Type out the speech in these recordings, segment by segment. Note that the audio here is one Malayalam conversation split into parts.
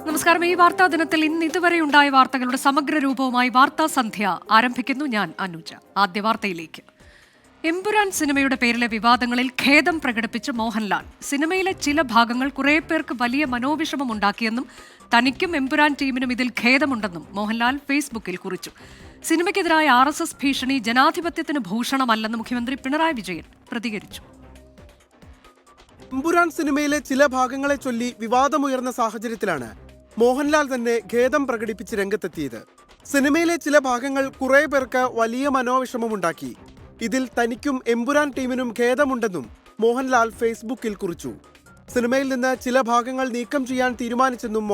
നമസ്കാരം. ഈ വാർത്താ ദിനത്തിൽ ഇതുവരെ ഉണ്ടായ വാർത്തകളുടെ സമഗ്ര രൂപവുമായി വാർത്താ സന്ധ്യ ആരംഭിക്കുന്നു. ഞാൻ അനുജ. ആദ്യ വാർത്തയിലേക്ക്. എമ്പുരാൻ സിനിമയുടെ പേരിലെ വിവാദങ്ങളിൽ ഖേദം പ്രകടിപ്പിച്ച് മോഹൻലാൽ. സിനിമയിലെ ചില ഭാഗങ്ങൾ കുറെ പേർക്ക് വലിയ മനോവിഷമമുണ്ടാക്കിയെന്നും തനിക്കും എമ്പുരാൻ ടീമിനും ഇതിൽ ഖേദമുണ്ടെന്നും മോഹൻലാൽ ഫേസ്ബുക്കിൽ കുറിച്ചു. സിനിമയ്ക്കെതിരായ RSS ഭീഷണി ജനാധിപത്യത്തിന് ഭൂഷണമല്ലെന്ന് മുഖ്യമന്ത്രി പിണറായി വിജയൻ പ്രതികരിച്ചു. എമ്പുരാൻ സിനിമയിലെ ചില ഭാഗങ്ങളെ ചൊല്ലി വിവാദമുയർന്ന സാഹചര്യത്തിലാണ് മോഹൻലാൽ തന്നെ ഖേദം പ്രകടിപ്പിച്ച് രംഗത്തെത്തിയത്. സിനിമയിലെ ചില ഭാഗങ്ങൾ കുറെ പേർക്ക് വലിയ മനോവിഷമമുണ്ടാക്കി. ഇതിൽ തനിക്കും എമ്പുരാൻ ടീമിനും ഖേദമുണ്ടെന്നും മോഹൻലാൽ ഫേസ്ബുക്കിൽ കുറിച്ചു. സിനിമയിൽ നിന്ന് ചില ഭാഗങ്ങൾ നീക്കം ചെയ്യാൻ തീരുമാനിച്ചെന്നും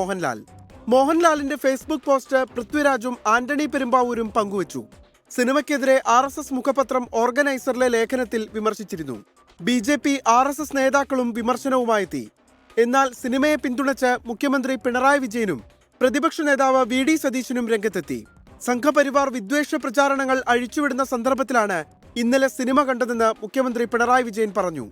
മോഹൻലാലിന്റെ ഫേസ്ബുക്ക് പോസ്റ്റ് പൃഥ്വിരാജും ആന്റണി പെരുമ്പാവൂരും പങ്കുവച്ചു. സിനിമയ്ക്കെതിരെ RSS മുഖപത്രം ഓർഗനൈസറിലെ ലേഖനത്തിൽ വിമർശിച്ചിരുന്നു. BJP RSS നേതാക്കളും വിമർശനവുമായെത്തി. എന്നാൽ സിനിമയെ പിന്തുണച്ച് മുഖ്യമന്ത്രി പിണറായി വിജയനും പ്രതിപക്ഷ നേതാവ് VD സതീശനും രംഗത്തെത്തി. സംഘപരിവാർ വിദ്വേഷ പ്രചാരണങ്ങൾ അഴിച്ചുവിടുന്ന സന്ദർഭത്തിലാണ് ഇന്നലെ സിനിമ കണ്ടതെന്ന് മുഖ്യമന്ത്രി പിണറായി വിജയൻ പറഞ്ഞു.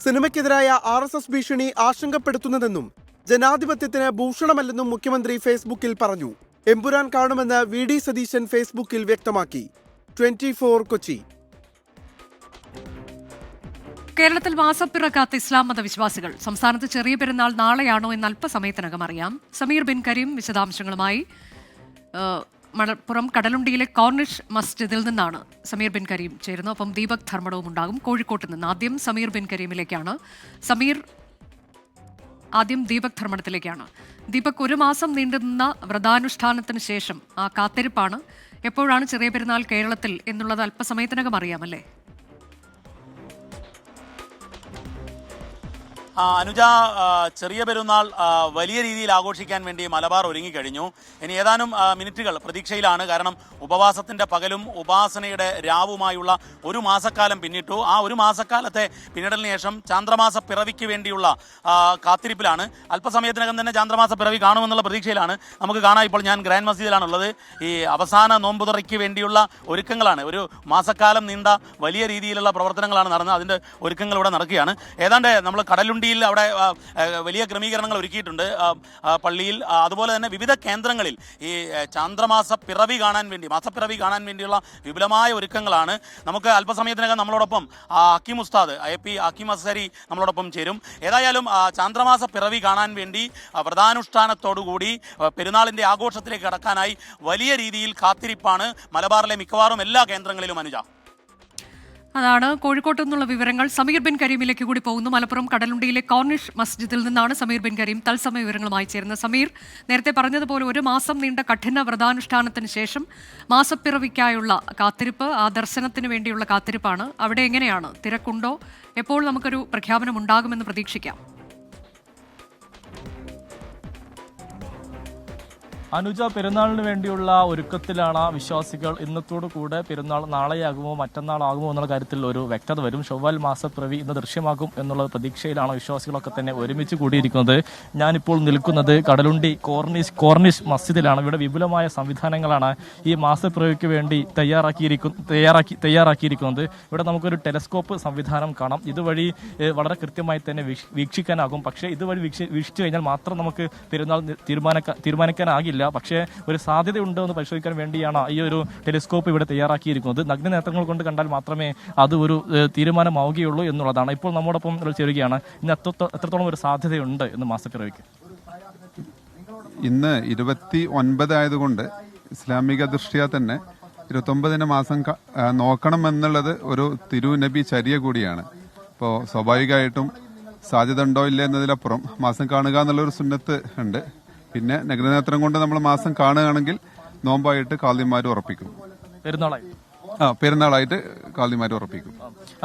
സിനിമയ്ക്കെതിരായ RSS ഭീഷണി ആശങ്കപ്പെടുത്തുന്നതെന്നും ജനാധിപത്യത്തിന് ഭൂഷണമല്ലെന്നും മുഖ്യമന്ത്രി ഫേസ്ബുക്കിൽ പറഞ്ഞു. എമ്പുരാൻ കാണുമെന്ന് VD സതീശൻ ഫേസ്ബുക്കിൽ വ്യക്തമാക്കി. 24 കൊച്ചി. കേരളത്തിൽ മാസപ്പിറക്കാത്ത ഇസ്ലാം മതവിശ്വാസികൾ. സംസ്ഥാനത്ത് ചെറിയ പെരുന്നാൾ നാളെയാണോ എന്ന് അല്പസമയത്തിനകം അറിയാം. സമീർ ബിൻ കരീം വിശദാംശങ്ങളുമായി. മലപ്പുറം കടലുണ്ടിയിലെ കോർണിഷ് മസ്ജിദിൽ നിന്നാണ് സമീർ ബിൻ കരീം ചേരുന്നത്. ഒപ്പം ദീപക് ധർമ്മടവും ഉണ്ടാകും കോഴിക്കോട്ട് നിന്ന്. ആദ്യം സമീർ ബിൻ കരീമിലേക്കാണ്. ആദ്യം ദീപക് ധർമ്മടത്തിലേക്കാണ്. ദീപക്, ഒരു മാസം നീണ്ടുനിന്ന വ്രതാനുഷ്ഠാനത്തിന് ശേഷം ആ കാത്തിരിപ്പാണ്. എപ്പോഴാണ് ചെറിയ പെരുന്നാൾ കേരളത്തിൽ എന്നുള്ളത് അല്പസമയത്തിനകം അറിയാമല്ലേ? അനുജ, ചെറിയ പെരുന്നാൾ വലിയ രീതിയിൽ ആഘോഷിക്കാൻ വേണ്ടി മലബാർ ഒരുങ്ങിക്കഴിഞ്ഞു. ഇനി ഏതാനും മിനിറ്റുകൾ പ്രതീക്ഷയിലാണ്. കാരണം ഉപവാസത്തിൻ്റെ പകലും ഉപാസനയുടെ രാവുമായുള്ള ഒരു മാസക്കാലം പിന്നിട്ടു. ആ ഒരു മാസക്കാലത്തെ പിന്നിടലിന് ശേഷം ചാന്ദ്രമാസ പിറവിക്ക് വേണ്ടിയുള്ള കാത്തിരിപ്പിലാണ്. അല്പസമയത്തിനകം തന്നെ ചാന്ദ്രമാസ പിറവി കാണുമെന്നുള്ള പ്രതീക്ഷയിലാണ്. നമുക്ക് കാണാം, ഇപ്പോൾ ഞാൻ ഗ്രാൻഡ് മസ്ജിദിലാണുള്ളത്. ഈ അവസാന നോമ്പുതുറയ്ക്ക് വേണ്ടിയുള്ള ഒരുക്കങ്ങളാണ്. ഒരു മാസക്കാലം നീണ്ട വലിയ രീതിയിലുള്ള പ്രവർത്തനങ്ങളാണ് നടന്നത്. അതിൻ്റെ ഒരുക്കങ്ങൾ ഇവിടെ നടക്കുകയാണ്. ഏതാണ്ട് നമ്മൾ കടലുണ്ടിയിൽ അവിടെ വലിയ ക്രമീകരണങ്ങൾ ഒരുക്കിയിട്ടുണ്ട്. പള്ളിയിൽ അതുപോലെ തന്നെ വിവിധ കേന്ദ്രങ്ങളിൽ ഈ ചാന്ദ്രമാസ പിറവി കാണാൻ വേണ്ടിയുള്ള വിപുലമായ ഒരുക്കങ്ങളാണ്. നമുക്ക് അല്പസമയത്തിനകം നമ്മളോടൊപ്പം ഹക്കീം ഉസ്താദ് AP ഹക്കീം അസ്ഹരി നമ്മളോടൊപ്പം ചേരും. ഏതായാലും ചാന്ദ്രമാസ പിറവി കാണാൻ വേണ്ടി വ്രതാനുഷ്ഠാനത്തോടുകൂടി പെരുന്നാളിൻ്റെ ആഘോഷത്തിലേക്ക് കടക്കാനായി വലിയ രീതിയിൽ കാത്തിരിപ്പാണ് മലബാറിലെ മിക്കവാറും എല്ലാ കേന്ദ്രങ്ങളിലും. അനുജ, അതാണ് കോഴിക്കോട്ട് നിന്നുള്ള വിവരങ്ങൾ. സമീർ ബിൻ കരീമിലേക്ക് കൂടി പോകുന്നു. മലപ്പുറം കടലുണ്ടിയിലെ കോർണിഷ് മസ്ജിദിൽ നിന്നാണ് സമീർ ബിൻ കരീം തത്സമയ വിവരങ്ങളുമായി ചേരുന്നത്. സമീർ, നേരത്തെ പറഞ്ഞതുപോലെ ഒരു മാസം നീണ്ട കഠിന വ്രതാനുഷ്ഠാനത്തിന് ശേഷം മാസപ്പിറവിക്കായുള്ള കാത്തിരിപ്പ്, ആ ദർശനത്തിന് വേണ്ടിയുള്ള കാത്തിരിപ്പാണ്. അവിടെ എങ്ങനെയാണ്? തിരക്കുണ്ടോ? എപ്പോൾ നമുക്കൊരു പ്രഖ്യാപനം ഉണ്ടാകുമെന്ന് പ്രതീക്ഷിക്കാം? അനുജ, പെരുന്നാളിന് വേണ്ടിയുള്ള ഒരുക്കത്തിലാണ് വിശ്വാസികൾ. ഇന്നത്തോടു കൂടെ പെരുന്നാൾ നാളെയാകുമോ മറ്റന്നാളാകുമോ എന്നുള്ള കാര്യത്തിൽ ഒരു വ്യക്തത വരും. ഷവ്വാൽ മാസപ്പിറവി ഇന്ന് ദൃശ്യമാകും എന്നുള്ള പ്രതീക്ഷയിലാണ് വിശ്വാസികളൊക്കെ തന്നെ ഒരുമിച്ച് കൂടിയിരിക്കുന്നത്. ഞാനിപ്പോൾ നിൽക്കുന്നത് കടലുണ്ടി കോർണിഷ് മസ്ജിദിലാണ്. ഇവിടെ വിപുലമായ സംവിധാനങ്ങളാണ് ഈ മാസപ്പിറവിക്ക് വേണ്ടി തയ്യാറാക്കിയിരിക്കുന്നത്. ഇവിടെ നമുക്കൊരു ടെലസ്കോപ്പ് സംവിധാനം കാണാം. ഇതുവഴി വളരെ കൃത്യമായി തന്നെ വീക്ഷിക്കാനാകും. പക്ഷേ ഇതുവഴി വീക്ഷിച്ചു കഴിഞ്ഞാൽ മാത്രം നമുക്ക് പെരുന്നാൾ തീരുമാനിക്കാനാകില്ല. പക്ഷേ ഒരു സാധ്യതയുണ്ടോ എന്ന് പരിശോധിക്കാൻ വേണ്ടിയാണ് ഈ ഒരു ടെലിസ്കോപ്പ് ഇവിടെ തയ്യാറാക്കിയിരിക്കുന്നത്. നഗ്നനേത്രങ്ങൾ കൊണ്ട് കണ്ടാൽ മാത്രമേ അത് ഒരു തീരുമാനമാവുകയുള്ളൂ എന്നുള്ളതാണ്. ഇപ്പോൾ നമ്മോടൊപ്പം ചേരുകയാണ്. ഇന്ന് എത്രത്തോളം ഒരു സാധ്യതയുണ്ട് എന്ന് മാസപ്പിറവിക്ക്? ഇന്ന് 29 ആയതുകൊണ്ട് ഇസ്ലാമിക ദൃഷ്ട്യാ തന്നെ 29 മാസം നോക്കണം എന്നുള്ളത് ഒരു തിരുനബി ചര്യ കൂടിയാണ്. അപ്പോൾ സ്വാഭാവികമായിട്ടും സാധ്യത ഉണ്ടോ ഇല്ല എന്നതിലപ്പുറം മാസം കാണുക എന്നുള്ളൊരു സുന്നത്ത് ഉണ്ട്. പിന്നെ നഗ്നനേത്രം കൊണ്ട് നമ്മൾ മാസം കാണുകയാണെങ്കിൽ നോമ്പായിട്ട് കാളിമാർ ഉറപ്പിക്കും. പെരുന്നാളായിട്ട് കാളിമാർ ഉറപ്പിക്കും.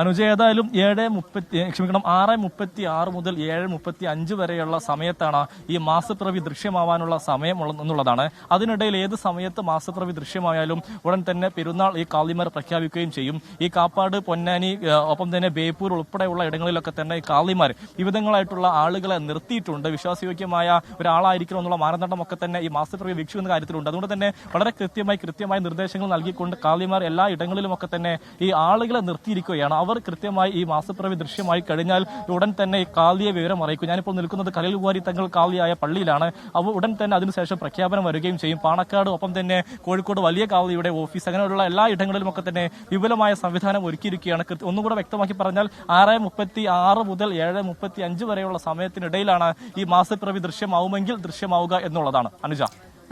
അനുജ, ഏതായാലും 6:36 മുതൽ 7:35 വരെയുള്ള സമയത്താണ് ഈ മാസപ്പിറവി ദൃശ്യമാവാനുള്ള സമയം എന്നുള്ളതാണ്. അതിനിടയിൽ ഏത് സമയത്ത് മാസപ്പിറവി ദൃശ്യമായാലും ഉടൻ തന്നെ പെരുന്നാൾ ഈ കാളിമാർ പ്രഖ്യാപിക്കുകയും ചെയ്യും. ഈ കാപ്പാട്, പൊന്നാനി, ഒപ്പം തന്നെ ബേപ്പൂർ ഉൾപ്പെടെയുള്ള ഇടങ്ങളിലൊക്കെ തന്നെ ഈ കാളിമാർ വിവിധങ്ങളായിട്ടുള്ള ആളുകളെ നിർത്തിയിട്ടുണ്ട്. വിശ്വാസയോഗ്യമായ ഒരാളായിരിക്കണം എന്നുള്ള മാനദണ്ഡമൊക്കെ തന്നെ ഈ മാസപ്പിറവി വീക്ഷിക്കുന്ന കാര്യത്തിലുണ്ട്. അതുകൊണ്ട് തന്നെ വളരെ കൃത്യമായ നിർദ്ദേശങ്ങൾ നൽകിക്കൊണ്ട് കാളിമാർ എല്ലാ ഇടങ്ങളിലുമൊക്കെ തന്നെ ഈ ആളുകളെ നിർത്തിയിരിക്കുകയാണ്. അവർ കൃത്യമായി ഈ മാസപ്പിറവി ദൃശ്യമായി കഴിഞ്ഞാൽ ഉടൻ തന്നെ കാളിയെ വിവരം അറിയിക്കും. ഞാനിപ്പോൾ നിൽക്കുന്നത് കലൽവാരി തങ്ങൾ കാളിയായ പള്ളിയിലാണ്. അവർ ഉടൻ തന്നെ അതിനുശേഷം പ്രഖ്യാപനം വരികയും ചെയ്യും. പാണക്കാട് ഒപ്പം തന്നെ കോഴിക്കോട് വലിയ കാളിയുടെ ഓഫീസ് അങ്ങനെയുള്ള എല്ലാ ഇടങ്ങളിലുമൊക്കെ തന്നെ വിപുലമായ സംവിധാനം ഒരുക്കിയിരിക്കുകയാണ്. ഒന്നുകൂടെ വ്യക്തമാക്കി പറഞ്ഞാൽ 6:36 മുതൽ 7:35 വരെയുള്ള സമയത്തിനിടയിലാണ് ഈ മാസപ്പിറവി ദൃശ്യമാവുമെങ്കിൽ ദൃശ്യമാവുക എന്നുള്ളതാണ്. അനുജ,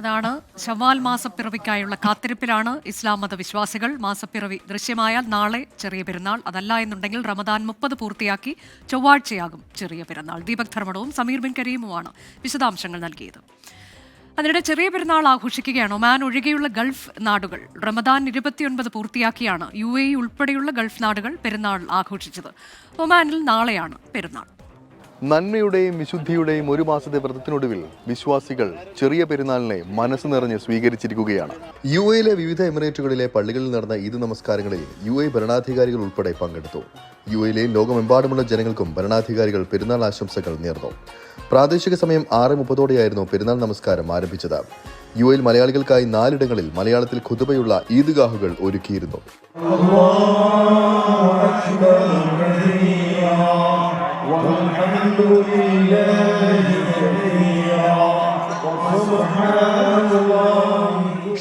അതാണ് ശവ്വാൽ മാസപ്പിറവിക്കായുള്ള കാത്തിരിപ്പിലാണ് ഇസ്ലാം മത വിശ്വാസികൾ. മാസപ്പിറവി ദൃശ്യമായാൽ നാളെ ചെറിയ പെരുന്നാൾ, അതല്ല എന്നുണ്ടെങ്കിൽ റമദാൻ 30 പൂർത്തിയാക്കി ചൊവ്വാഴ്ചയാകും ചെറിയ പെരുന്നാൾ. ദീപക് ധർമ്മടവും സമീർ ബിൻ കരീമുമാണ് വിശദാംശങ്ങൾ നൽകിയത്. അതിനിടെ ചെറിയ പെരുന്നാൾ ആഘോഷിക്കുകയാണ് ഒമാൻ ഒഴികെയുള്ള ഗൾഫ് നാടുകൾ. റമദാൻ 29 പൂർത്തിയാക്കിയാണ് UAE ഉൾപ്പെടെയുള്ള ഗൾഫ് നാടുകൾ പെരുന്നാൾ ആഘോഷിച്ചത്. ഒമാനിൽ നാളെയാണ് പെരുന്നാൾ. നന്മയുടെയും വിശുദ്ധിയുടെയും ഒരു മാസത്തെ വ്രതത്തിനൊടുവിൽ വിശ്വാസികൾ ചെറിയ പെരുന്നാളിനെ മനസ്സ് നിറഞ്ഞ് സ്വീകരിച്ചിരിക്കുകയാണ്. UAE വിവിധ എമിറേറ്റുകളിലെ പള്ളികളിൽ നടന്ന ഈദ് നമസ്കാരങ്ങളിൽ UAE ഭരണാധികാരികൾ ഉൾപ്പെടെ പങ്കെടുത്തു. UAE ലോകമെമ്പാടുമുള്ള ജനങ്ങൾക്കും ഭരണാധികാരികൾ പെരുന്നാൾ ആശംസകൾ നേർന്നു. പ്രാദേശിക സമയം 6:30 പെരുന്നാൾ നമസ്കാരം ആരംഭിച്ചത്. UAE മലയാളികൾക്കായി 4 ഇടങ്ങളിൽ മലയാളത്തിൽ ഖുതുബയുള്ള ഈദ്ഗാഹുകൾ ഒരുക്കിയിരുന്നു.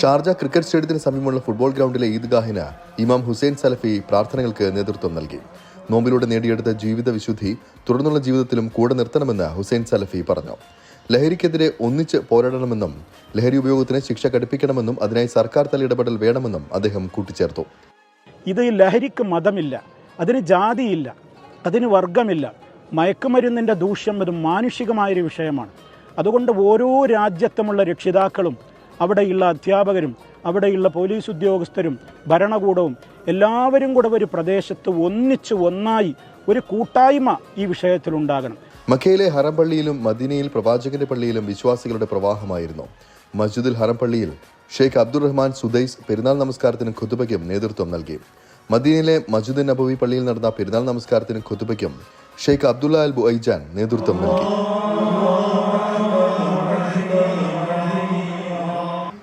ഷാർജ ക്രിക്കറ്റ് സ്റ്റേഡിയത്തിന് സമീപമുള്ള ഫുട്ബോൾ ഗ്രൗണ്ടിലെ ഈദ്ഗാഹിന് ഇമാം ഹുസൈൻ സലഫി പ്രാർത്ഥനകൾക്ക് നേതൃത്വം നൽകി. നോമ്പിലൂടെ നേടിയെടുത്ത ജീവിത വിശുദ്ധി തുടർന്നുള്ള ജീവിതത്തിലും കൂടെ നിർത്തണമെന്ന് ഹുസൈൻ സലഫി പറഞ്ഞു. ലഹരിക്കെതിരെ ഒന്നിച്ച് പോരാടണമെന്നും ലഹരി ഉപയോഗത്തിന് ശിക്ഷ കടുപ്പിക്കണമെന്നും അതിനായി സർക്കാർ തല ഇടപെടൽ വേണമെന്നും അദ്ദേഹം കൂട്ടിച്ചേർത്തു. ഇത് ലഹരിക്ക് മതമില്ല, അതിന് ജാതിയില്ല, അതിന് വർഗമില്ല. മയക്കുമരുന്നിൻ്റെ ദൂഷ്യം അത് മാനുഷികമായൊരു വിഷയമാണ്. അതുകൊണ്ട് ഓരോ രാജ്യത്തുമുള്ള രക്ഷിതാക്കളും അവിടെയുള്ള അധ്യാപകരും അവിടെയുള്ള പോലീസ് ഉദ്യോഗസ്ഥരും ഭരണകൂടവും എല്ലാവരും കൂടെ ഒരു പ്രദേശത്ത് ഒന്നായി ഒരു കൂട്ടായ്മ ഈ വിഷയത്തിലുണ്ടാകണം. മക്കയിലെ ഹറം പള്ളിയിലും മദീനയിൽ പ്രവാചകന്റെ പള്ളിയിലും വിശ്വാസികളുടെ പ്രവാഹമായിരുന്നു. മസ്ജിദുൽ ഹറം പള്ളിയിൽ ഷെയ്ഖ് അബ്ദുറഹ്മാൻ സുദൈസ് പെരുന്നാൾ നമസ്കാരത്തിന് ഖുതുബയ്ക്കും നേതൃത്വം നൽകി. മദീനയിലെ മസ്ജിദ് നബവി പള്ളിയിൽ നടന്ന പെരുന്നാൾ നമസ്കാരത്തിന് ഖുതുബയ്ക്കും ഷെയ്ഖ് അബ്ദുള്ള അൽ ബുഐജാൻ നേതൃത്വം നൽകി.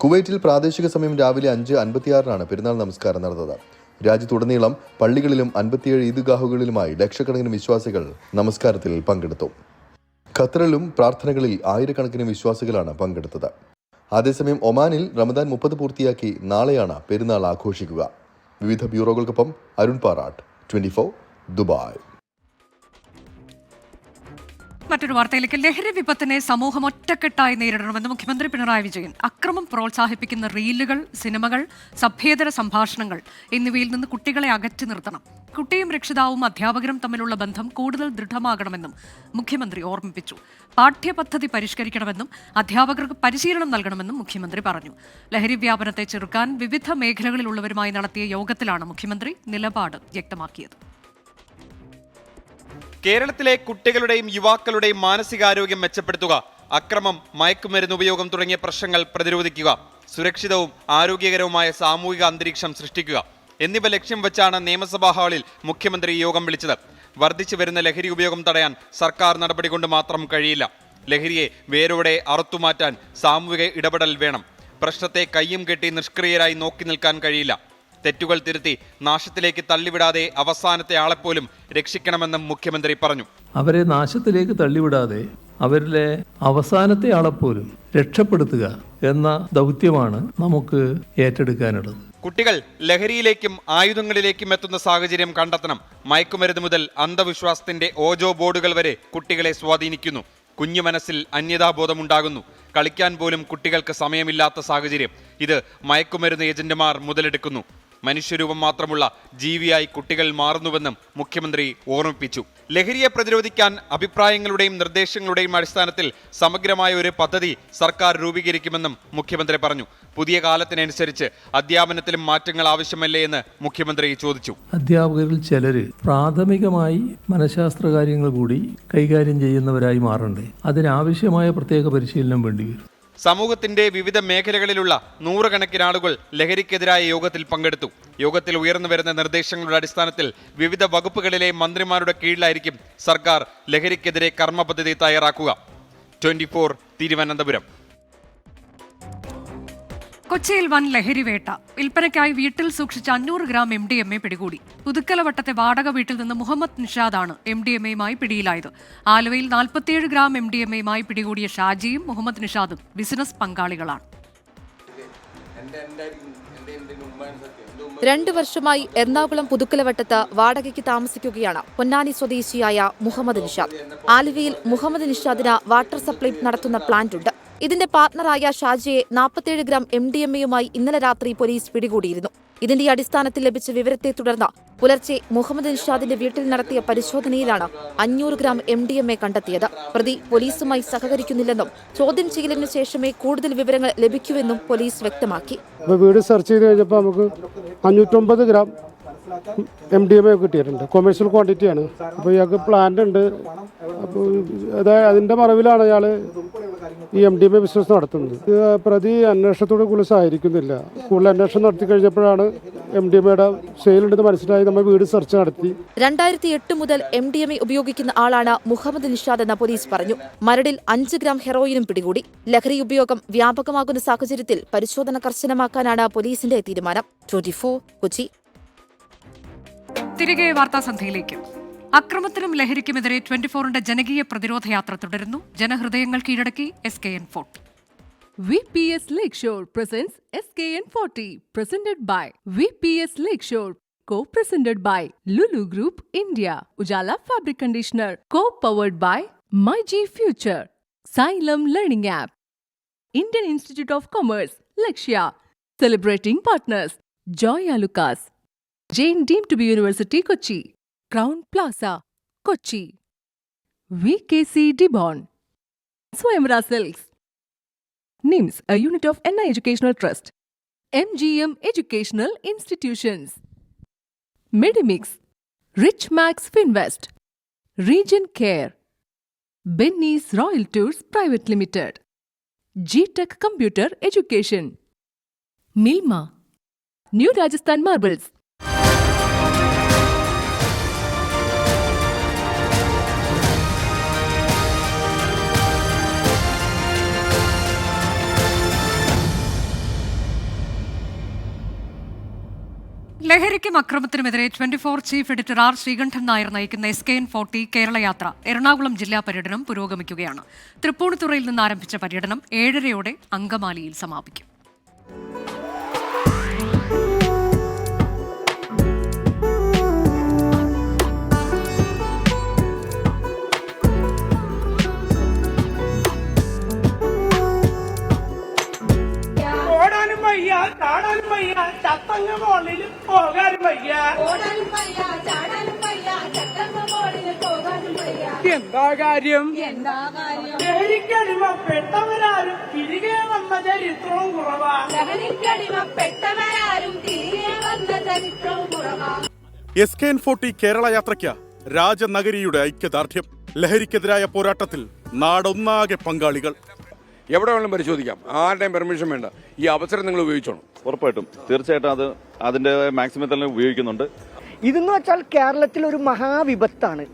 കുവൈറ്റിൽ പ്രാദേശിക സമയം രാവിലെ 5:56 പെരുന്നാൾ നമസ്കാരം നടന്നത്. രാജ്യത്തുടനീളം പള്ളികളിലും 57 ഈദ്ഗാഹുകളിലുമായി ലക്ഷക്കണക്കിന് വിശ്വാസികൾ നമസ്കാരത്തിൽ പങ്കെടുത്തു. ഖത്തറിലും പ്രാർത്ഥനകളിൽ ആയിരക്കണക്കിന് വിശ്വാസികളാണ് പങ്കെടുത്തത്. അതേസമയം ഒമാനിൽ റമദാൻ 30 പൂർത്തിയാക്കി നാളെയാണ് പെരുന്നാൾ ആഘോഷിക്കുക. വിവിധ ബ്യൂറോകൾക്കൊപ്പം അരുൺ പാറാട്ട്, 24 ദുബായ്. മറ്റൊരു വാർത്തയിലേക്ക്. ലഹരി വിപത്തിനെ സമൂഹം ഒറ്റക്കെട്ടായി നേരിടണമെന്ന് മുഖ്യമന്ത്രി പിണറായി വിജയൻ. അക്രമം പ്രോത്സാഹിപ്പിക്കുന്ന റീലുകൾ, സിനിമകൾ, സഭ്യേതര സംഭാഷണങ്ങൾ എന്നിവയിൽ നിന്ന് കുട്ടികളെ അകറ്റി നിർത്തണം. കുട്ടിയും രക്ഷിതാവും അധ്യാപകരും തമ്മിലുള്ള ബന്ധം കൂടുതൽ ദൃഢമാകണമെന്നും മുഖ്യമന്ത്രി ഓർമ്മിപ്പിച്ചു. പാഠ്യപദ്ധതി പരിഷ്കരിക്കണമെന്നും അധ്യാപകർക്ക് പരിശീലനം നൽകണമെന്നും മുഖ്യമന്ത്രി പറഞ്ഞു. ലഹരി വ്യാപനത്തെ ചെറുക്കാൻ വിവിധ മേഖലകളിലുള്ളവരുമായി നടത്തിയ യോഗത്തിലാണ് മുഖ്യമന്ത്രി നിലപാട് വ്യക്തമാക്കിയത്. കേരളത്തിലെ കുട്ടികളുടെയും യുവാക്കളുടെയും മാനസികാരോഗ്യം മെച്ചപ്പെടുത്തുക, അക്രമം, മയക്കുമരുന്ന് ഉപയോഗം തുടങ്ങിയ പ്രശ്നങ്ങൾ പ്രതിരോധിക്കുക, സുരക്ഷിതവും ആരോഗ്യകരവുമായ സാമൂഹിക അന്തരീക്ഷം സൃഷ്ടിക്കുക എന്നിവ ലക്ഷ്യം വെച്ചാണ് നിയമസഭാ ഹാളിൽ മുഖ്യമന്ത്രി യോഗം വിളിച്ചത്. വർദ്ധിച്ചു വരുന്ന ലഹരി ഉപയോഗം തടയാൻ സർക്കാർ നടപടി കൊണ്ട് മാത്രം കഴിയില്ല. ലഹരിയെ വേരോടെ അറുത്തുമാറ്റാൻ സാമൂഹിക ഇടപെടൽ വേണം. പ്രശ്നത്തെ കയ്യും കെട്ടി നിഷ്ക്രിയരായി നോക്കി നിൽക്കാൻ കഴിയില്ല. തെറ്റുകൾ തിരുത്തി നാശത്തിലേക്ക് തള്ളിവിടാതെ അവസാനത്തെ ആളെപ്പോലും രക്ഷിക്കണമെന്നും മുഖ്യമന്ത്രി പറഞ്ഞു. അവരെ നാശത്തിലേക്ക് തള്ളിവിടാതെ അവരിലെ അവസാനത്തെ ആളെപ്പോലും രക്ഷപ്പെടുത്തുക എന്ന ദൗത്യമാണ് നമുക്ക് ഏറ്റെടുക്കാനുള്ളത്. കുട്ടികൾ ലഹരിയിലേക്കും ആയുധങ്ങളിലേക്കും എത്തുന്ന സാഹചര്യം കണ്ടെത്തണം. മയക്കുമരുന്ന് മുതൽ അന്ധവിശ്വാസത്തിന്റെ ഓജോ ബോർഡുകൾ വരെ കുട്ടികളെ സ്വാധീനിക്കുന്നു. കുഞ്ഞു മനസ്സിൽ അന്യതാബോധമുണ്ടാകുന്നു. കളിക്കാൻ പോലും കുട്ടികൾക്ക് സമയമില്ലാത്ത സാഹചര്യം. ഇത് മയക്കുമരുന്ന് ഏജന്റുമാർ മുതലെടുക്കുന്നു. മനുഷ്യരൂപം മാത്രമുള്ള ജീവിയായി കുട്ടികൾ മാറുന്നുവെന്നും മുഖ്യമന്ത്രി ഓർമ്മിപ്പിച്ചു. ലഹരിയെ പ്രതിരോധിക്കാൻ അഭിപ്രായങ്ങളുടെയും നിർദ്ദേശങ്ങളുടെയും അടിസ്ഥാനത്തിൽ സമഗ്രമായ ഒരു പദ്ധതി സർക്കാർ രൂപീകരിക്കുമെന്നും മുഖ്യമന്ത്രി പറഞ്ഞു. പുതിയ കാലത്തിനനുസരിച്ച് അധ്യാപനത്തിലും മാറ്റങ്ങൾ ആവശ്യമല്ലേ എന്ന് മുഖ്യമന്ത്രി ചോദിച്ചു. അധ്യാപകരിൽ ചിലര് പ്രാഥമികമായി മനഃശാസ്ത്ര കാര്യങ്ങൾ കൂടി കൈകാര്യം ചെയ്യുന്നവരായി മാറണ്ടേ? അതിനാവശ്യമായ പ്രത്യേക പരിശീലനം വേണ്ടിവരും. സമൂഹത്തിന്റെ വിവിധ മേഖലകളിലുള്ള നൂറുകണക്കിന് ആളുകൾ ലഹരിക്കെതിരായ യോഗത്തിൽ പങ്കെടുത്തു. യോഗത്തിൽ ഉയർന്നു വരുന്ന നിർദ്ദേശങ്ങളുടെ അടിസ്ഥാനത്തിൽ വിവിധ വകുപ്പുകളിലെ മന്ത്രിമാരുടെ കീഴിലായിരിക്കും സർക്കാർ ലഹരിക്കെതിരെ കർമ്മ പദ്ധതി തയ്യാറാക്കുക. 24 തിരുവനന്തപുരം. കൊച്ചിയിൽ വൻ ലഹരിവേട്ട. വിൽപ്പനയ്ക്കായി വീട്ടിൽ സൂക്ഷിച്ച 500 ഗ്രാം MDMA പിടികൂടി. പുതുക്കലവട്ടത്തെ വാടക വീട്ടിൽ നിന്ന് മുഹമ്മദ് നിഷാദാണ് MDMAയുമായി പിടിയിലായത്. ആലുവയിൽ 47 ഗ്രാം MDMAയുമായി പിടികൂടിയ ഷാജിയും മുഹമ്മദ് നിഷാദും ബിസിനസ് പങ്കാളികളാണ്. 2 വർഷമായി എറണാകുളം പുതുക്കലവട്ടത്ത് വാടകയ്ക്ക് താമസിക്കുകയാണ് പൊന്നാനി സ്വദേശിയായ മുഹമ്മദ് നിഷാദ്. ആലുവയിൽ മുഹമ്മദ് നിഷാദിന് വാട്ടർ സപ്ലൈ നടത്തുന്ന പ്ലാന്റ് ഉണ്ട്. ഇതിന്റെ പാർട്ണറായ ഷാജിയെ 47 ഗ്രാം MDMAയുമായി ഇന്നലെ രാത്രി പോലീസ് പിടികൂടിയിരുന്നു. ഇതിന്റെ അടിസ്ഥാനത്തിൽ ലഭിച്ച വിവരത്തെ തുടർന്ന് പുലർച്ചെ മുഹമ്മദ് നിഷാദിന്റെ വീട്ടിൽ നടത്തിയ പരിശോധനയിലാണ് 500 ഗ്രാം MDMA കണ്ടെത്തിയത്. പ്രതി പോലീസുമായി സഹകരിക്കുന്നില്ലെന്നും ചോദ്യം ചെയ്യലിനു ശേഷമേ കൂടുതൽ വിവരങ്ങൾ ലഭിക്കൂവെന്നും പോലീസ് വ്യക്തമാക്കി. വീട് സെർച്ച് ചെയ്ത് കഴിഞ്ഞപ്പോൾ നമുക്ക് 550 ഗ്രാം MDMA കിട്ടിയിട്ടുണ്ട്. കൊമേഴ്ഷ്യൽ ക്വാണ്ടിറ്റിയാണ്. അപ്പോൾ ഇയാൾക്ക് പ്ലാന്റ് ഉണ്ട്. അപ്പോൾ അതിൻ്റെ മറവിലാണ് ഇയാൾ ഈ MDMA ബിസിനസ് നടത്തുന്നത്. പ്രതി അന്വേഷണത്തോട് കൂടുതൽ സഹായിക്കുന്നില്ല. കൂടുതൽ അന്വേഷണം നടത്തി കഴിഞ്ഞപ്പോഴാണ് MDMAയുടെ സെയിലുണ്ടെന്ന് മനസ്സിലായി നമ്മൾ വീട് സെർച്ച് നടത്തി. 2008 മുതൽ MDMA ഉപയോഗിക്കുന്ന ആളാണ് മുഹമ്മദ് നിഷാദ് എന്ന് പോലീസ് പറഞ്ഞു. മരടിൽ 5 ഗ്രാം ഹെറോയിനും പിടികൂടി. ലഹരി ഉപയോഗം വ്യാപകമാകുന്ന സാഹചര്യത്തിൽ പരിശോധന കർശനമാക്കാനാണ് പോലീസിന്റെ തീരുമാനം. 24 കൊച്ചി. തിരികെ വാർത്താസന്ധ്യയിലേക്ക്. അക്രമത്തിനും ലഹരിക്കുമെതിരെ 24ന്റെ ജനകീയ പ്രതിരോധ യാത്ര തുടരുന്നു. ജനഹൃദയങ്ങൾ കീഴടക്കി SKN Fort. VPS Lakeshore presents SKN 40, presented by VPS Lakeshore, co-presented by Lulu Group India, Ujala Fabric Conditioner, co-powered by MyG Future, Xylem Learning App, Indian Institute of Commerce, Lakshya, celebrating partners, Joya Lucas, Jain Deemed to be University, Kochi, Crown Plaza, Kochi, VKC Dibon, Swayamvara Silks, NIMS, a unit of NI Educational Trust, MGM Educational Institutions, Medimix, Rich Max Finvest, Region Care, Benny's Royal Tours Private Limited, G-Tech Computer Education, Milma, New Rajasthan Marbles. ലഹരിക്കും അക്രമത്തിനുമെതിരെ 24 chief editor R. Sreekandan Nair നയിക്കുന്ന SKN 40 കേരള യാത്ര എറണാകുളം ജില്ലാ പര്യടനം പുരോഗമിക്കുകയാണ്. തൃപ്പൂണിത്തുറയിൽ നിന്ന് ആരംഭിച്ച പര്യടനം 7:30 അങ്കമാലിയിൽ സമാപിക്കും. എന്താ കാര്യം ലഹരിക്കടിമപ്പെട്ടവരാരും തിരികെ വന്ന ചരിത്രവും കുറവാ. SKN 40 കേരള യാത്രയ്ക്ക് രാജനഗരിയുടെ ഐക്യദാർഢ്യം. ലഹരിക്കെതിരായ പോരാട്ടത്തിൽ നാടൊന്നാകെ പങ്കാളികൾ. എവിടെ വേണമെങ്കിലും പരിശോധിക്കാം. ആരുടെയും പെർമിഷൻ വേണ്ട. ഈ അവസരം നിങ്ങൾ ഉപയോഗിച്ചോണം. ഉറപ്പായിട്ടും തീർച്ചയായിട്ടും അത് അതിന്റെ മാക്സിമം തന്നെ ഉപയോഗിക്കുന്നുണ്ട്. ഇതെന്ന് വെച്ചാൽ കേരളത്തിൽ ഒരു മഹാവിപത്താണ്.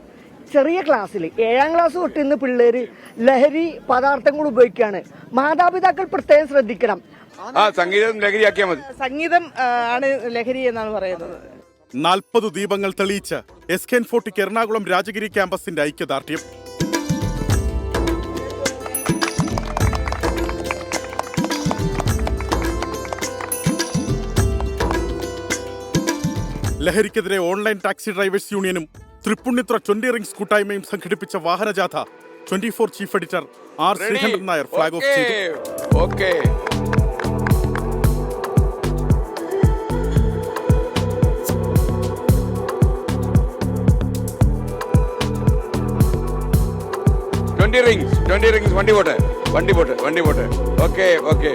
ചെറിയ ക്ലാസ്സിൽ 7ാം ക്ലാസ് തൊട്ട് ഇന്ന് പിള്ളേര് ലഹരി പദാർത്ഥങ്ങൾ ഉപയോഗിക്കുകയാണ്. മാതാപിതാക്കൾ പ്രത്യേകം ശ്രദ്ധിക്കണം. സംഗീതം ലഹരിയാക്കിയാൽ മതി. സംഗീതം ആണ് ലഹരി എന്നാണ് പറയുന്നത്. 40 ദീപങ്ങൾ തെളിയിച്ച SKN 40 എറണാകുളം രാജഗിരി ക്യാമ്പസിന്റെ ഐക്യദാർഢ്യം. ലഹരിക്കെതിരെ ഓൺലൈൻ ടാക്സി ഡ്രൈവേഴ്സ് യൂണിയനും തൃപ്പുണിത്തുറ 20 റിംഗ്സ് കൂട്ടായ്മയും സംഘടിപ്പിച്ച വാഹനജാഥ 24 chief editor R. Sreekandan Nair flag off ചെയ്തു. ട്വന്റി റിംഗ്സ് വണ്ടി പോട്ടെ. ഓക്കെ.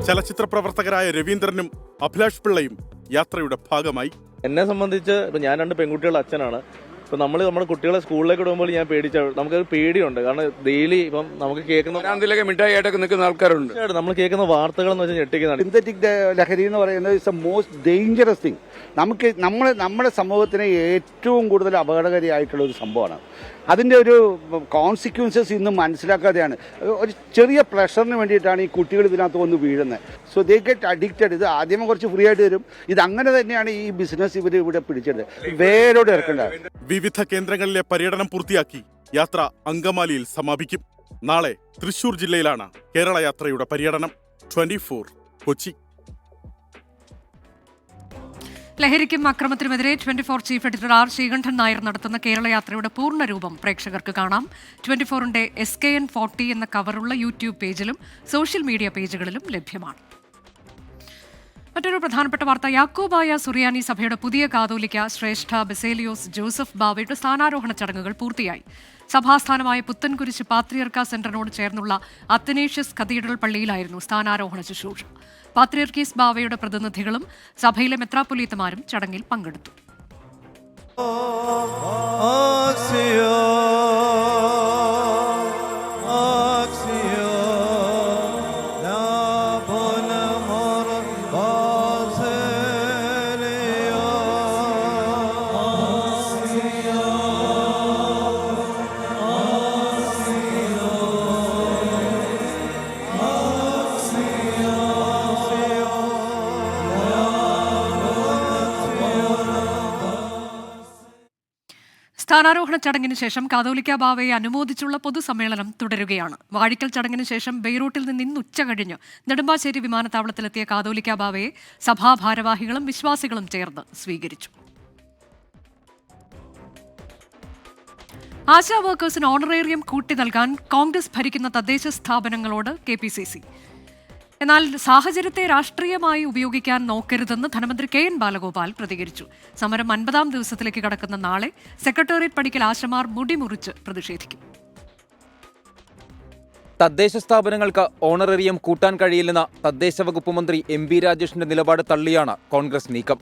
ചലച്ചിത്ര പ്രവർത്തകരായ രവീന്ദ്രനും അഭിലാഷ് പിള്ളയും യാത്രയുടെ ഭാഗമായി. എന്നെ സംബന്ധിച്ച് ഞാൻ 2 പെൺകുട്ടികളുടെ അച്ഛനാണ്. ഇപ്പൊ നമ്മുടെ കുട്ടികളെ സ്കൂളിലേക്ക് വിടുമ്പോൾ ഞാൻ നമുക്കൊരു പേടിയുണ്ട്. കാരണം ഡെയിലി ഇപ്പം നമുക്ക് കേൾക്കുന്ന മിഠായി ആയിട്ടൊക്കെ നിൽക്കുന്ന ആൾക്കാരുണ്ട്. നമ്മൾ കേൾക്കുന്ന വാർത്തകൾ എന്ന് വെച്ചാൽ ഞെട്ടിക്കുന്നതാണ്. സിന്തറ്റിക് ലഹരി എന്ന് പറയുന്നത് it's A most dangerous thing. നമ്മുടെ സമൂഹത്തിന് ഏറ്റവും കൂടുതൽ അപകടകാരിയായിട്ടുള്ള ഒരു സംഭവമാണ്. അതിൻ്റെ ഒരു കോൺസിക്വൻസസ് ഇന്ന് മനസ്സിലാക്കാതെയാണ്. ഒരു ചെറിയ പ്ലഷറിന് വേണ്ടിയിട്ടാണ് ഈ കുട്ടികൾ ഇതിനകത്ത് വന്ന് വീഴുന്നത്. So they get addicted. ഇത് ആദ്യമേ കുറച്ച് ഫ്രീ ആയിട്ട് തരും. ഇത് അങ്ങനെ തന്നെയാണ് ഈ ബിസിനസ് ഇവർ ഇവിടെ പിടിച്ചെടുത്തത്. വേരോട് ഇറക്കേണ്ടത്. വിവിധ കേന്ദ്രങ്ങളിലെ പര്യടനം പൂർത്തിയാക്കി യാത്ര അങ്കമാലിയിൽ സമാപിക്കും. നാളെ തൃശൂർ ജില്ലയിലാണ് കേരള യാത്രയുടെ പര്യടനം. 24 കൊച്ചി. ലഹരിക്കും അക്രമത്തിനുമെതിരെ 24 chief editor R Sreekandan Nair നടത്തുന്ന കേരള യാത്രയുടെ പൂർണ്ണരൂപം പ്രേക്ഷകർക്ക് കാണാം. 24ന്റെ SKN40 എന്ന കവറുള്ള യൂട്യൂബ് പേജിലും സോഷ്യൽ മീഡിയ പേജുകളിലും ലഭ്യമാണ്. മറ്റൊരു പ്രധാനപ്പെട്ട വാർത്ത, യാക്കോബായ സുറിയാനി സഭയുടെ പുതിയ കാതോലിക്ക ശ്രേഷ്ഠ ബസേലിയോസ് ജോസഫ് ബാവയുടെ സ്ഥാനാരോഹണ ചടങ്ങുകൾ പൂർത്തിയായി. സഭാസ്ഥാനമായ പുത്തൻകുരിശ് പാത്രിയർക്ക സെന്ററിനോട് ചേർന്നുള്ള അത്തനേഷ്യസ് കത്തീഡ്രൽ പള്ളിയിലായിരുന്നു സ്ഥാനാരോഹണ ശുശ്രൂഷ. പാത്രിയർക്കീസ് ബാവയുടെ പ്രതിനിധികളും സഭയിലെ മെത്രാപ്പൊലീത്തമാരും ചടങ്ങിൽ പങ്കെടുത്തു. സ്ഥാനാരോഹണ ചടങ്ങിന് ശേഷം കാതോലിക്ക ബാവയെ അനുമോദിച്ചുള്ള പൊതുസമ്മേളനം തുടരുകയാണ്. വാഴിക്കൽ ചടങ്ങിന് ശേഷം ബെയ്റൂട്ടിൽ നിന്ന് ഇന്ന് ഉച്ച കഴിഞ്ഞ് നെടുമ്പാശ്ശേരി വിമാനത്താവളത്തിലെത്തിയ കാതോലിക്ക ബാവയെ സഭാ ഭാരവാഹികളും വിശ്വാസികളും ചേർന്ന് സ്വീകരിച്ചു. ആശാ വർക്കേഴ്സിന് ഓണറേറിയം കൂട്ടി നൽകാൻ കോൺഗ്രസ് ഭരിക്കുന്ന തദ്ദേശ സ്ഥാപനങ്ങളോട് KPCC. എന്നാൽ സാഹചര്യത്തെ രാഷ്ട്രീയമായി ഉപയോഗിക്കാൻ നോക്കരുതെന്ന് ധനമന്ത്രി KN ബാലഗോപാൽ പ്രതികരിച്ചു. സമരം 50ാം ദിവസത്തിലേക്ക് കടക്കുന്ന നാളെ സെക്രട്ടേറിയറ്റ് പടിക്കൽ ആശമാർ മുടിമുറിച്ച് പ്രതിഷേധിക്കും. തദ്ദേശ സ്ഥാപനങ്ങൾക്ക് ഓണറേറിയം കൂട്ടാൻ കഴിയില്ലെന്ന തദ്ദേശ വകുപ്പ് മന്ത്രി MB രാജേഷിന്റെ നിലപാട് തള്ളിയാണ് കോൺഗ്രസ് നീക്കം.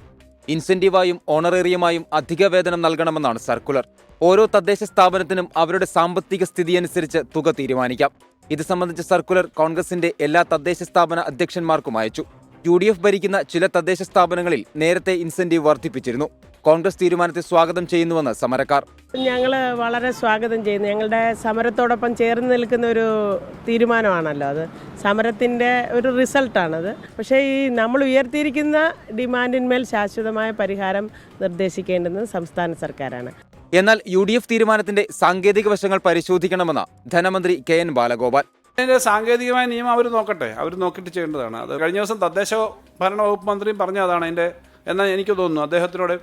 ഇൻസെന്റീവായും ഓണറേറിയമായും അധിക വേതനം നൽകണമെന്നാണ് സർക്കുലർ. ഓരോ തദ്ദേശ സ്ഥാപനത്തിനും അവരുടെ സാമ്പത്തിക സ്ഥിതിയനുസരിച്ച് തുക തീരുമാനിക്കാം. ഇത് സംബന്ധിച്ച സർക്കുലർ കോൺഗ്രസിന്റെ എല്ലാ തദ്ദേശ സ്ഥാപന അധ്യക്ഷന്മാർക്കും അയച്ചു. UDF ഭരിക്കുന്ന ചില തദ്ദേശ സ്ഥാപനങ്ങളിൽ നേരത്തെ ഇൻസെന്റീവ് വർദ്ധിപ്പിച്ചിരുന്നു. കോൺഗ്രസ് തീരുമാനത്തെ സ്വാഗതം ചെയ്യുന്നുവെന്ന് സമരക്കാർ. ഞങ്ങൾ വളരെ സ്വാഗതം ചെയ്യുന്നു. ഞങ്ങളുടെ സമരത്തോടൊപ്പം ചേർന്ന് നിൽക്കുന്ന ഒരു തീരുമാനമാണല്ലോ അത്. സമരത്തിൻ്റെ ഒരു റിസൾട്ടാണത്. പക്ഷേ ഈ നമ്മൾ ഉയർത്തിയിരിക്കുന്ന ഡിമാൻഡിന്മേൽ ശാശ്വതമായ പരിഹാരം നിർദ്ദേശിക്കേണ്ടുന്നത് സംസ്ഥാന സർക്കാരാണ്. എന്നാൽ UDF തീരുമാനത്തിന്റെ സാങ്കേതിക വശങ്ങൾ പരിശോധിക്കണമെന്ന് ധനമന്ത്രി KN ബാലഗോപാൽ. അതിൻ്റെ സാങ്കേതികമായ നിയമം അവർ നോക്കട്ടെ, അവർ നോക്കിയിട്ട് ചെയ്യേണ്ടതാണ്. അത് കഴിഞ്ഞ ദിവസം തദ്ദേശ ഭരണ വകുപ്പ് മന്ത്രിയും പറഞ്ഞതാണ് അതിൻ്റെ. എന്നാൽ എനിക്ക് തോന്നുന്നു അദ്ദേഹത്തിനോട്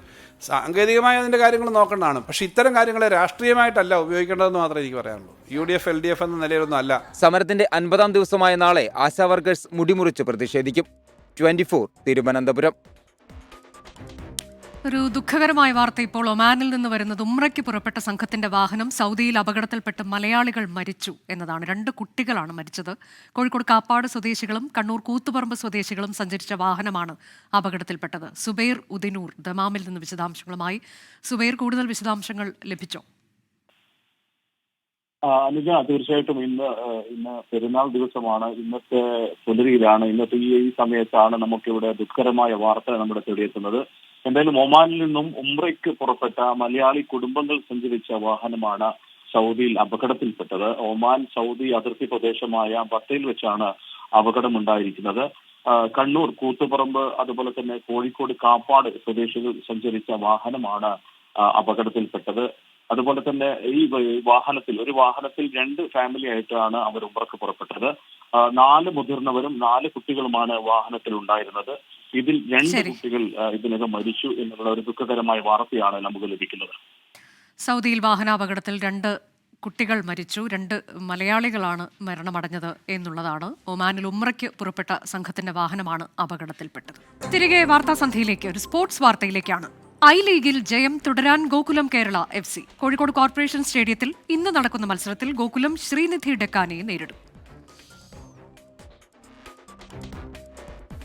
സാങ്കേതികമായ അതിൻ്റെ കാര്യങ്ങൾ നോക്കേണ്ടതാണ്. പക്ഷേ ഇത്തരം കാര്യങ്ങളെ രാഷ്ട്രീയമായിട്ടല്ല ഉപയോഗിക്കേണ്ടതെന്ന് മാത്രമേ എനിക്ക് പറയാനുള്ളൂ. UDF LDF എന്ന നിലയിലൊന്നും അല്ല. സമരത്തിന്റെ 50ാം ദിവസമായ നാളെ ആശാ വർക്കേഴ്സ് മുടിമുറിച്ച് പ്രതിഷേധിക്കും. 24 തിരുവനന്തപുരം. ഒരു ദുഃഖകരമായ വാർത്ത ഇപ്പോൾ ഒമാനിൽ നിന്ന് വരുന്നത്. ഉംറയ്ക്ക് പുറപ്പെട്ട സംഘത്തിന്റെ വാഹനം സൗദിയിൽ അപകടത്തിൽപ്പെട്ട് മലയാളികൾ മരിച്ചു എന്നതാണ്. 2 കുട്ടികളാണ് മരിച്ചത്. കോഴിക്കോട് കാപ്പാട് സ്വദേശികളും കണ്ണൂർ കൂത്തുപറമ്പ് സ്വദേശികളും സഞ്ചരിച്ച വാഹനമാണ് അപകടത്തിൽപ്പെട്ടത്. സുബൈർ ഉദിനൂർ ദമാമിൽ നിന്ന് വിശദാംശങ്ങളുമായി. സുബൈർ, കൂടുതൽ വിശദാംശങ്ങൾ ലഭിച്ചോ? അനുജ, തീർച്ചയായിട്ടും ഇന്ന് പെരുന്നാൾ ദിവസമാണ്. ഇന്നത്തെ പുലരിയിലാണ്, ഇന്നത്തെ ഈ സമയത്താണ് നമുക്കിവിടെ ദുഃഖകരമായ വാർത്ത നമ്മുടെ തേടിയെത്തുന്നത്. എന്തായാലും ഒമാനിൽ നിന്നും ഉംറയ്ക്ക് പുറപ്പെട്ട മലയാളി കുടുംബങ്ങൾ സഞ്ചരിച്ച വാഹനമാണ് സൗദിയിൽ അപകടത്തിൽപ്പെട്ടത്. ഒമാൻ സൗദി അതിർത്തി പ്രദേശമായ ബത്തയിൽ വെച്ചാണ് അപകടമുണ്ടായിരിക്കുന്നത്. കണ്ണൂർ കൂത്തുപറമ്പ് അതുപോലെ തന്നെ കോഴിക്കോട് കാപ്പാട് സ്വദേശികൾ സഞ്ചരിച്ച വാഹനമാണ് അപകടത്തിൽപ്പെട്ടത്. അതുപോലെ തന്നെ ഈ ഒരു വാഹനത്തിൽ 2 ഫാമിലി ആയിട്ടാണ് അവർ ഉംറയ്ക്ക് പുറപ്പെട്ടത്. 4 മുതിർന്നവരും 4 കുട്ടികളുമാണ് വാഹനത്തിൽ ഉണ്ടായിരുന്നത്. ഇതിൽ 2 കുട്ടികൾ ഇതിനകം മരിച്ചു എന്നുള്ള ഒരു ദുഃഖകരമായ വാർത്തയാണ് നമുക്ക് ലഭിക്കുന്നത്. സൗദിയിൽ വാഹനാപകടത്തിൽ 2 കുട്ടികൾ മരിച്ചു, 2 മലയാളികളാണ് മരണമടഞ്ഞത് എന്നുള്ളതാണ്. ഒമാനിൽ ഉംറയ്ക്ക് പുറപ്പെട്ട സംഘത്തിന്റെ വാഹനമാണ് അപകടത്തിൽപ്പെട്ടത്. തിരികെ വാർത്താസന്ധ്യയിലേക്ക്, ഒരു സ്പോർട്സ് വാർത്തയിലേക്കാണ്. ലീഗിൽ ജയം തുടരാൻ ഗോകുലം കേരള FC. കോഴിക്കോട് കോർപ്പറേഷൻ സ്റ്റേഡിയത്തിൽ ഇന്ന് നടക്കുന്ന മത്സരത്തിൽ ഗോകുലം ശ്രീനിധി ഡെക്കാനയെ നേരിടും.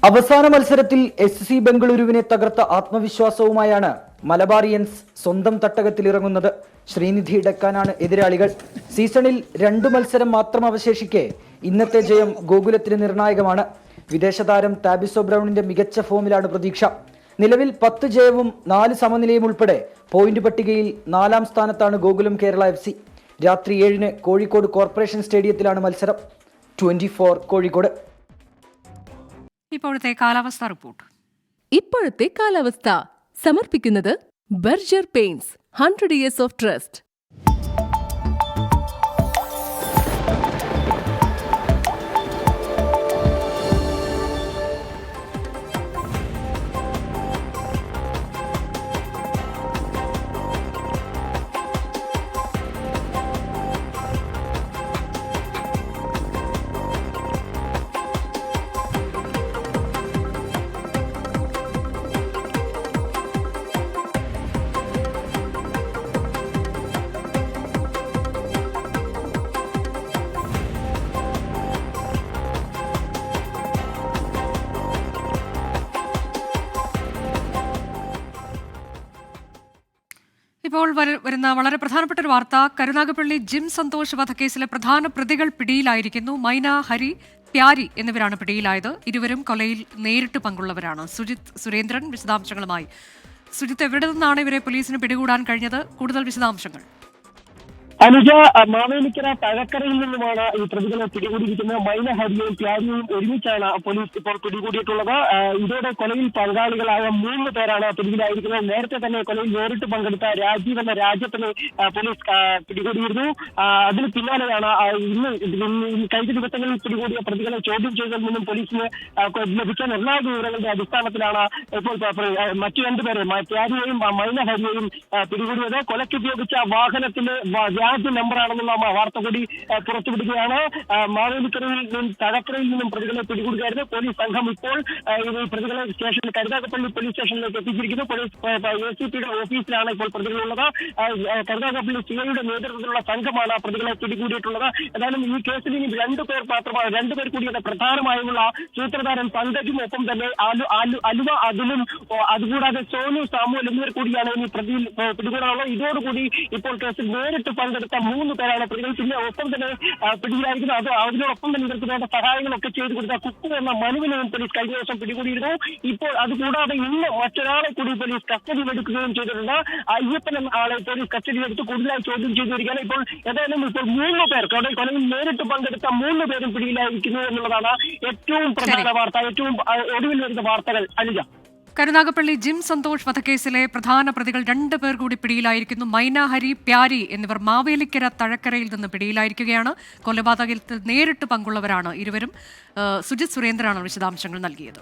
അവസാന മത്സരത്തിൽ SC ബംഗളൂരുവിനെ തകർത്ത ആത്മവിശ്വാസവുമായാണ് മലബാറിയൻസ് സ്വന്തം തട്ടകത്തിലിറങ്ങുന്നത്. ശ്രീനിധി ഡെക്കാനാണ് എതിരാളികൾ. സീസണിൽ 2 മത്സരം മാത്രം അവശേഷിക്കെ ഇന്നത്തെ ജയം ഗോകുലത്തിന് നിർണായകമാണ്. വിദേശ താരം താബിസോ ബ്രൗണിന്റെ മികച്ച ഫോമിലാണ് പ്രതീക്ഷ. നിലവിൽ 10 ജയവും 4 സമനിലയും ഉൾപ്പെടെ പോയിന്റ് പട്ടികയിൽ 4ാം സ്ഥാനത്താണ് ഗോകുലം കേരള FC. രാത്രി 7-ന് കോഴിക്കോട് കോർപ്പറേഷൻ സ്റ്റേഡിയത്തിലാണ് മത്സരം. 24 കോഴിക്കോട്. ഇപ്പോഴത്തെ കാലാവസ്ഥ റിപ്പോർട്ട്. ഇപ്പോഴത്തെ കാലാവസ്ഥ സമർപ്പിക്കുന്നത് Berger paints 100 years of trust. ഇപ്പോൾ വരുന്ന വളരെ പ്രധാനപ്പെട്ട ഒരു വാർത്ത. കരുനാഗപ്പള്ളി ജിം സന്തോഷ് വധക്കേസിലെ പ്രധാന പ്രതികൾ പിടിയിലായിരിക്കുന്നു. മൈന, ഹരി, പ്യാരി എന്നിവരാണ് പിടിയിലായത്. ഇരുവരും കൊലയിൽ നേരിട്ട് പങ്കുള്ളവരാണ്. സുജിത് സുരേന്ദ്രൻ വിശദാംശങ്ങളുമായി. സുജിത്ത്, എവിടെ നിന്നാണ് ഇവരെ പോലീസിന് പിടികൂടാൻ കഴിഞ്ഞത്? കൂടുതൽ വിശദാംശങ്ങൾ. അനുജ, മാവേലിക്കര തഴക്കരയിൽ നിന്നുമാണ് ഈ പ്രതികളെ പിടികൂടിയിരിക്കുന്നത്. മൈന, ഹരിയെയും പ്യാരിയെയും ഒരുമിച്ചാണ് പോലീസ് ഇപ്പോൾ പിടികൂടിയിട്ടുള്ളത്. ഇതോടെ കൊലയിൽ പങ്കാളികളായ 3 പേരാണ് പിടിയിലായിരിക്കുന്നത്. നേരത്തെ തന്നെ കൊലയിൽ നേരിട്ട് പങ്കെടുത്ത രാജീവ് എന്ന രാജ്യത്തിനെ പോലീസ് പിടികൂടിയിരുന്നു. അതിന് പിന്നാലെയാണ് ഇന്ന് കഴിഞ്ഞ ദിവസങ്ങളിൽ പിടികൂടിയ പ്രതികളെ ചോദ്യം ചെയ്തതിൽ നിന്നും പോലീസിന് ലഭിച്ച നിർണായക വിവരങ്ങളുടെ അടിസ്ഥാനത്തിലാണ് ഇപ്പോൾ മറ്റു 2 പേരെ പ്യാരിയെയും മൈന, ഹരിയെയും പിടികൂടിയത്. കൊലയ്ക്ക് ഉപയോഗിച്ച വാഹനത്തിന് വ്യാജ നമ്പറാണെന്നുള്ള വാർത്ത കൂടി പുറത്തുവിടുകയാണ്. മാവേലിക്കരയിൽ നിന്നും തഴക്കരയിൽ നിന്നും പ്രതികളെ പിടികൂടുകയായിരുന്നു. പോലീസ് സംഘം ഇപ്പോൾ പ്രതികളെ സ്റ്റേഷനിൽ കരുനാഗപ്പള്ളി പോലീസ് സ്റ്റേഷനിലേക്ക് എത്തിച്ചിരിക്കുന്നു. പോലീസ് ACPയുടെ ഓഫീസിലാണ് ഇപ്പോൾ പ്രതികളുള്ളത്. കരുനാഗപ്പള്ളി സിഐയുടെ നേതൃത്വത്തിലുള്ള സംഘമാണ് പ്രതികളെ പിടികൂടിയിട്ടുള്ളത്. ഏതായാലും ഈ കേസിൽ ഇനി 2 പേർ മാത്രമാണ്, 2 പേർ കൂടിയത് പ്രധാനമായുള്ള സൂത്രധാരൻ പങ്കജും ഒപ്പം തന്നെ അലുവ അതിലും അതുകൂടാതെ സോനു സാമുവൽ എന്നിവർ കൂടിയാണ് ഇനി പ്രതിയിൽ പിടികൂടാനുള്ളത്. ഇതോടുകൂടി ഇപ്പോൾ കേസിൽ നേരിട്ട് പങ്കെടുത്ത 3 പേരാണ് പ്രതികൾ. പിന്നെ ഒപ്പം തന്നെ പിടിയിലായിരിക്കുന്നത്. അതിനോടൊപ്പം തന്നെ ഇവർക്ക് വേണ്ട സഹായങ്ങളൊക്കെ ചെയ്തു കൊടുത്ത കുക്കു എന്ന മനുവിനെയും പോലീസ് കഴിഞ്ഞ ദിവസം പിടികൂടിയിരുന്നു. ഇപ്പോൾ അതുകൂടാതെ ഇന്ന് മറ്റൊരാളെ കൂടി പോലീസ് കസ്റ്റഡിയിലെടുക്കുകയും ചെയ്തിട്ടുണ്ട്. അയ്യപ്പൻ എന്ന ആളെ പോലീസ് കസ്റ്റഡിയിലെടുത്ത് കൂടുതലായി ചോദ്യം ചെയ്തു വരികയാണ്. ഇപ്പോൾ ഏതായാലും ഇപ്പോൾ 3 പേർ കൊലയിൽ നേരിട്ട് പങ്കെടുത്ത 3 പേരും പിടിയിലായിരിക്കുന്നു എന്നുള്ളതാണ് ഏറ്റവും പ്രധാന വാർത്ത, ഏറ്റവും ഒടുവിൽ വരുന്ന വാർത്തകൾ. അനുജ, കരുനാഗപ്പള്ളി ജിം സന്തോഷ് വധക്കേസിലെ പ്രധാന പ്രതികൾ 2 പേർ കൂടി പിടിയിലായിരിക്കുന്നു. മൈന, ഹരി, പ്യാരി എന്നിവർ മാവേലിക്കര തഴക്കരയിൽ നിന്ന് പിടിയിലായിരിക്കുകയാണ്. കൊലപാതകത്തിൽ നേരിട്ട് പങ്കുള്ളവരാണ് ഇരുവരും. സുജിത് സുരേന്ദ്രനാണ് വിശദാംശങ്ങൾ നൽകിയത്.